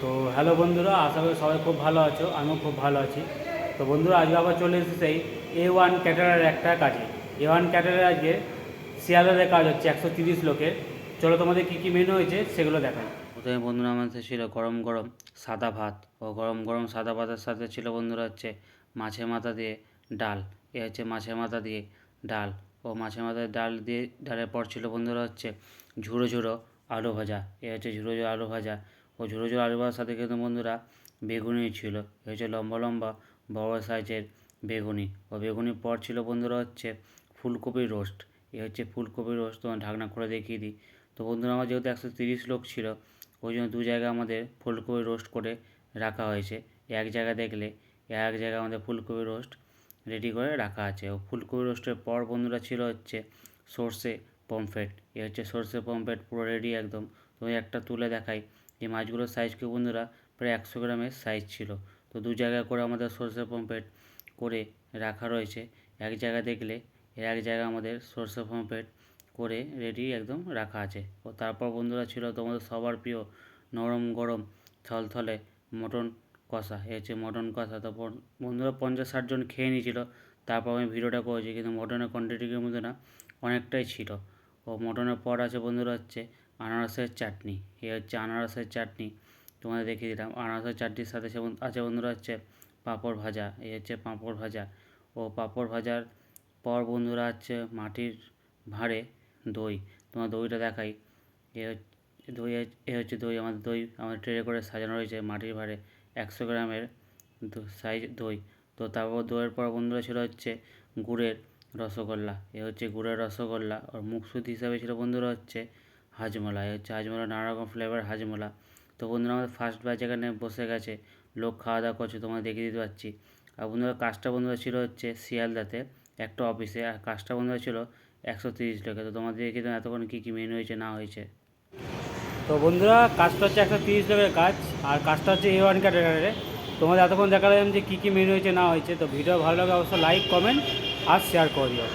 তো হ্যালো বন্ধুরা, আশা করি সবাই খুব ভালো আছো। আমিও খুব ভালো আছি। তো বন্ধুরা, আজকে আবার চলে এসেছি সেই A1 ক্যাটারার একটা কাজে। A1 ক্যাটারার আজকে শিয়ালদার কাজ হচ্ছে 130 লোকের। চলো তোমাদের কী কী মেনু হয়েছে সেগুলো দেখাই। প্রথমে বন্ধুরা আমাদের ছিল গরম গরম সাদা ভাত, ও গরম গরম সাদা ভাতের সাথে ছিল বন্ধুরা হচ্ছে মাছের মাথা দিয়ে ডাল। এ হচ্ছে মাছের মাথা দিয়ে ডাল, ও মাছের মাথার ডাল দিয়ে ডালের পর ছিল বন্ধুরা হচ্ছে ঝুড়ো ঝুড়ো আলু ভাজা। এ হচ্ছে ঝুড়ো ঝুড়ো আলু ভাজা, ও ঝুড়ো ঝুড়ো আলু ভাজার সাথে কিন্তু বন্ধুরা বেগুনি ছিল। এ হচ্ছে লম্বা লম্বা বড় সাইজের বেগুনি, ও বেগুনির পর ছিল বন্ধুরা হচ্ছে ফুলকপির রোস্ট। এ হচ্ছে ফুলকপির রোস্ট, তোমার ঢাকনা করে দেখিয়ে দিই। তো বন্ধুরা, আমার যেহেতু 130 লোক ছিল, ওই জন্য দু জায়গায় আমাদের ফুলকপি রোস্ট করে রাখা হয়েছে। এক জায়গায় দেখলে এক জায়গায় আমাদের ফুলকপি রোস্ট রেডি করে রাখা আছে। ও ফুলকপি রোস্টের পর বন্ধুরা ছিল হচ্ছে সর্ষে পমফ্রেট। এ হচ্ছে সর্ষে পমফ্রেট পুরো রেডি একদম। তুমি একটা তুলে দেখাই, এই মাছগুলোর সাইজকে বন্ধুরা প্রায় 100 গ্রামের সাইজ ছিল। তো দু জায়গায় করে আমাদের সর্ষে পমফ্রেট করে রাখা রয়েছে। এক জায়গায় দেখলে এক জায়গায় আমাদের সর্ষে পমফ্রেট করে রেডি একদম রাখা আছে। ও তারপর বন্ধুরা ছিল তোমাদের সবার প্রিয় নরম গরম থলথলে মটন কষা। এ হচ্ছে মটন কষা। তো বন্ধুরা 50-60 জন খেয়ে নিয়েছিল। তারপর আমি ভিডিওটা করেছি, কিন্তু মটনের কোয়ান্টিটির মধ্যে না অনেকটাই ছিল। ও মটনের পর আছে বন্ধুরা হচ্ছে আনারসের চাটনি। এ হচ্ছে আনারসের চাটনি, তোমাদের দেখিয়ে দিলাম। আনারসের চাটনির সাথে আছে বন্ধুরা হচ্ছে পাঁপড় ভাজা। এই হচ্ছে পাঁপড় ভাজা। ও পাঁপড় ভাজার পর বন্ধুরা হচ্ছে মাটির ভাঁড়ে দই। তোমার দইটা দেখাই। এ হচ্ছে দই। আমাদের ট্রে করে সাজানো রয়েছে মাটির ভাঁড়ে 100 গ্রামের সাইজ দই। তো তারপর দইয়ের পর বন্ধুরা ছিল হচ্ছে গুড়ের রসগোল্লা। এ হচ্ছে গুড়ের রসগোল্লা। আর মুখশুদ্ধি হিসাবে ছিল বন্ধুরা হচ্ছে হাজমোলা। এ হচ্ছে হাজমোলা, নানা রকম ফ্লেভার হাজমোলা। তো বন্ধুরা, আমাদের ফার্স্ট ব্যাচ এখানে বসে গেছে, লোক খাওয়া দাওয়া করছে, তোমাদের দেখিয়ে দিতে পারছি। আর বন্ধুরা, কাজটা বন্ধুরা ছিল হচ্ছে শিয়ালদাতে একটা অফিসে, আর কাজটা বন্ধুরা ছিল 130 লোকে। তো তোমাদের দেখিয়ে দিলাম এতক্ষণ কী কী মেনু হয়েছে না হয়েছে। তো বন্ধুরা, কাজটা হচ্ছে 130 লোকের কাজ, আর কাজটা হচ্ছে A1 ক্যাটারারে। তোমাদের এতক্ষণ দেখালাম যে কী কী মেনু হয়েছে না হয়েছে। তো ভিডিও ভালো লাগে অবশ্যই লাইক, কমেন্ট আর শেয়ার করে দিও।